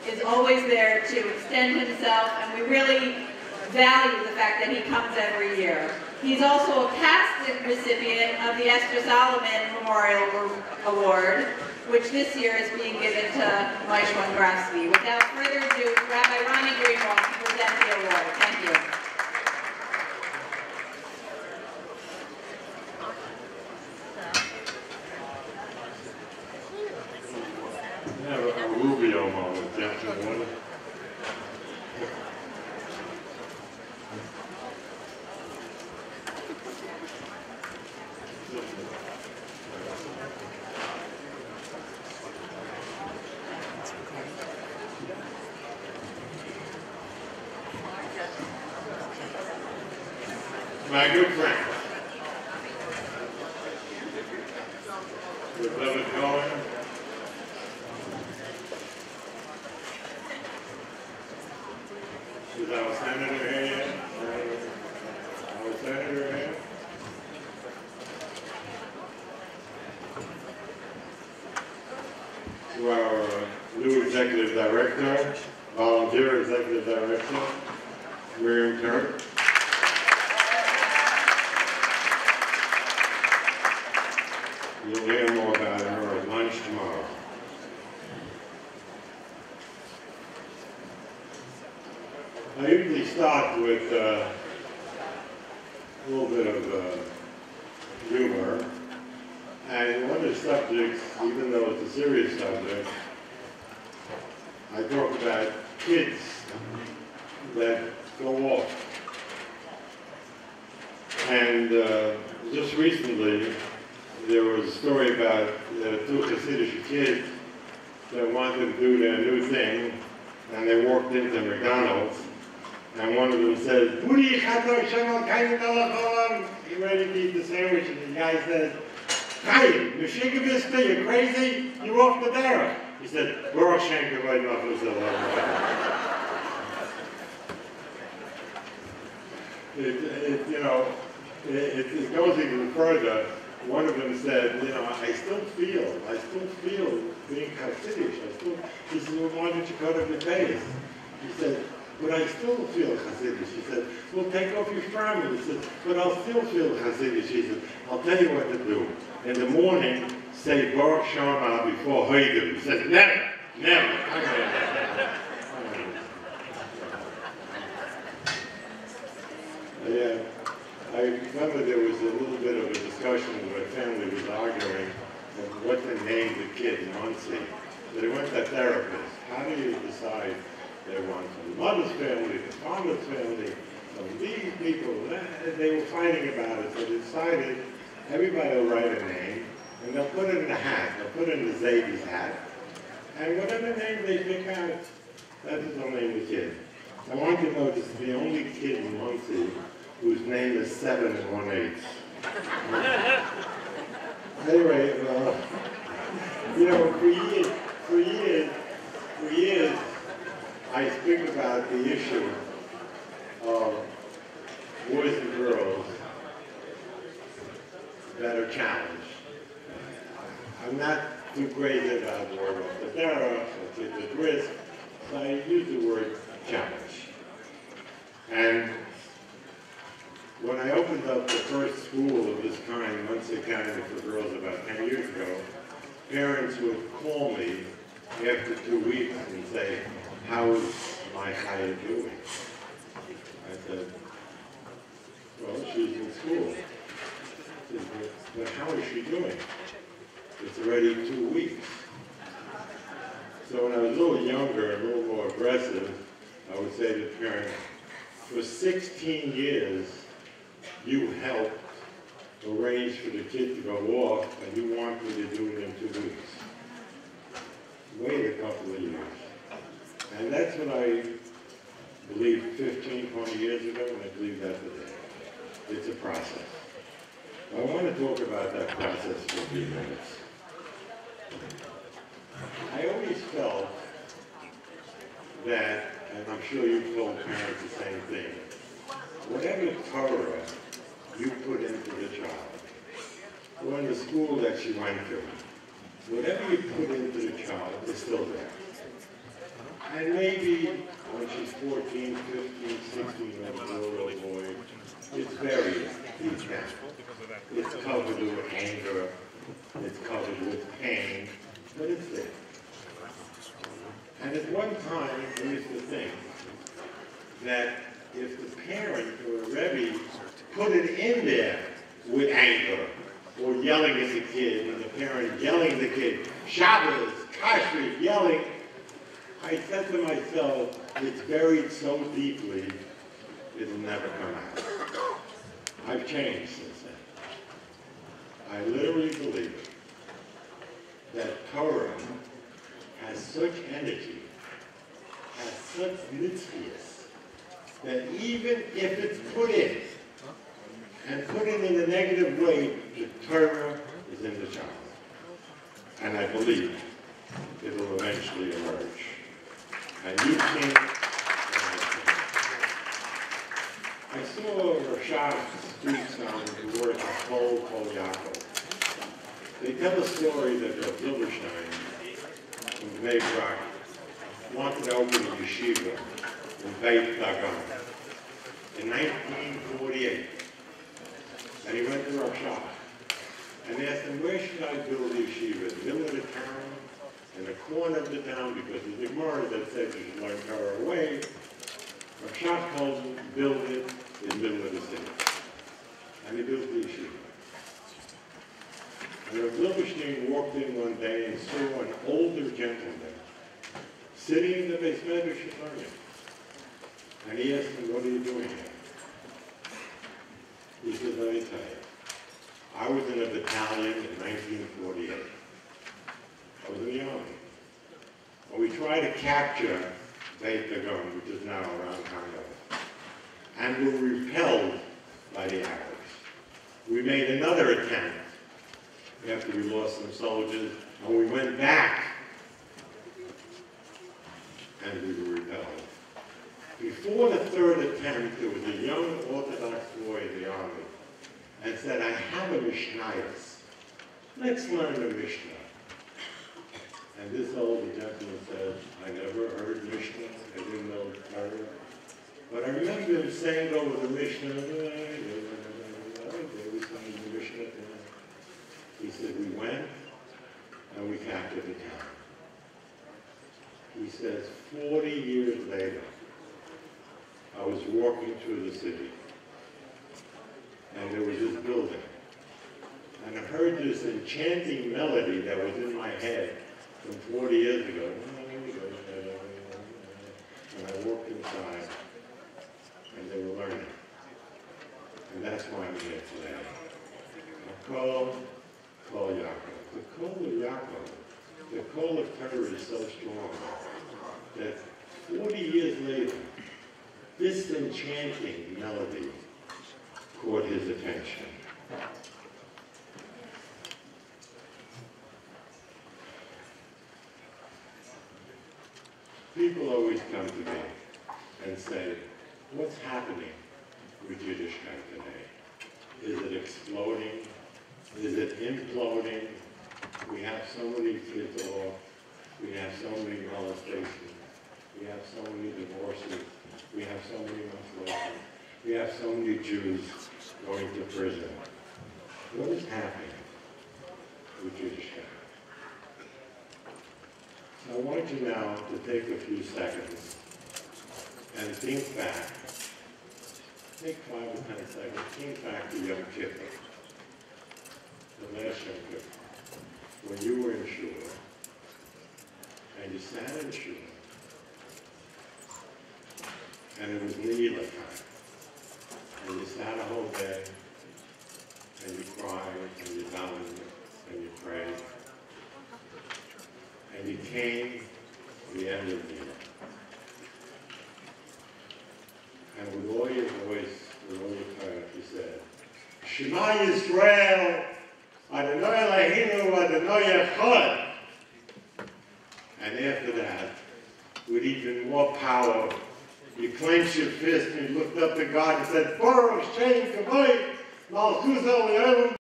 is always there to extend himself, and we really value the fact that he comes every year. He's also a past recipient of the Esther Solomon Memorial Award, which this year is being given to Moshe Grafsky. Without further ado, Rabbi Ronnie Greenwaldf to present the award. Thank you. A Rubio moment, gentlemen. My good friend, with Levitt Cohen, is our senator here yet? Our senator here? To our new executive director, volunteer executive director, Miriam Kirk. You'll hear more about her at lunch tomorrow. I usually start with a little bit of humor, and one of the subjects, even though it's a serious subject, I talk about kids that go off. And just recently, there was a story about two Hasidic kids that wanted to do their new thing, and they walked into McDonald's, and one of them said, "Budi, you ready to eat the sandwich?" And the guy said, "Chaim, you're crazy? You're off the derech." He said, "Baruch Shem Kavod Nafesh." It goes even further. One of them said, I still feel being Hasidic. He said, "Well, why don't you cut off your face?" He said, "But I still feel Hasidic." He said, "Well, take off your frame." He said, "But I'll still feel Hasidic." He said, "I'll tell you what to do. In the morning, say Baruch Shema before Hoidim." He said, "Never, never." Yeah. I remember there was a little bit of a discussion where a family was arguing of what to name the kid Muncie. So they went to a therapist. How do you decide they want the mother's family, the father's family? So these people, they were fighting about it. So they decided everybody will write a name, and they'll put it in a hat. They'll put it in the Zadie's hat. And whatever name they pick out, that's what they'll name the kid. I want you to know this is the only kid in Muncie whose name is 7 1/8. Anyway, for years, I speak about the issue of boys and girls that are challenged. I'm not too crazy about the word off the derech, it's at risk, so I use the word challenge. And when I opened up the first school of this kind, Muncie Academy for Girls, about 10 years ago, parents would call me after 2 weeks and say, "How's my Chaya doing?" I said, "Well, she's in school." I said, "But how is she doing?" It's already 2 weeks. So when I was a little younger and a little more aggressive, I would say to parents, for 16 years, you helped arrange for the kid to go off, and you want me to do it in 2 weeks. Wait a couple of years. And that's what I believed 15, 20 years ago, and I believe that today. It's a process. I want to talk about that process for a few minutes. I always felt that, and I'm sure you've told parents the same thing, whatever Torah you put into the child, or in the school that she went to, whatever you put into the child is still there. And maybe when she's 14, 15, 16, or a girl or a boy, it's very deep down. It's covered with anger, it's covered with pain, but it's there. And at one time, we used to think that if the parent or the Rebbe put it in there with anger, or yelling at the kid, and the parent yelling at the kid, Shabbos, Kashrut, yelling, I said to myself, it's buried so deeply, it'll never come out. I've changed since then. I literally believe that Torah has such energy, has such mitzvahs, that even if it's put in, and put it in a negative way, the Torah is in the child. And I believe it will eventually emerge. And you can, I saw Rashad speaks on the word Kol Yaakov. They tell a story that Rav Zilberstein from Bnei Brak wanted to open a yeshiva in Beit Dagon in 1948. And he went to Rashad and asked him, where should I build a yeshiva? In the middle of the town, in the corner of the town, because there's a Gemara that says you should learn Torah away. Rashad told him, build it in the middle of the city. And he built the yeshiva. And Rav Zilberstein walked in one day and saw an older gentleman sitting in the Beis Medrash learning. And he asked him, what are you doing here? He said, let me tell you, I was in a battalion in 1948. I was in the army. And we tried to capture Beit Dagon, which is now around Congo, and were repelled by the Arabs. We made another attempt after we lost some soldiers, and we went back, and we were repelled. Before the third attempt, there was a young Orthodox boy in the army and said, I have a Mishnayos. Let's learn the Mishnah. And this older gentleman said, I never heard Mishnah. I didn't know Torah. But I remember him saying over the Mishnah, he said, we went and we captured the town. He says, 40 years later, I was walking through the city, and there was this building, and I heard this enchanting melody that was in my head from 40 years ago. And I walked inside, and they were learning. And that's why I'm here today. Kol Yaakov. The Kol of Yaakov, the Kol of Torah is so strong that 40 years later, this enchanting melody caught his attention. People always come to me and say, what's happening with Yiddishkeit today? Is it exploding? Is it imploding? We have so many kids off. We have so many molestations. We have so many divorces. We have so many Muslims. We have so many Jews going to prison. What is happening with Yiddishkeit? So I want you now to take a few seconds and think back. Take 5 or 10 seconds. Think back to Yom Kippur, the last Yom Kippur, when you were in shul and you sat in shul. And it was Nila time. And you sat a whole day, and you cried, and you davened, and you prayed. And you came to the end of Nila. And with all your voice, with all your prayer, you said, Shema Yisrael, Adonai Eloheinu, Adonai Echad. And after that, with even more power, you clenched your fist and you looked up to God and said, Baruch Shem Kavod, Malchus Olam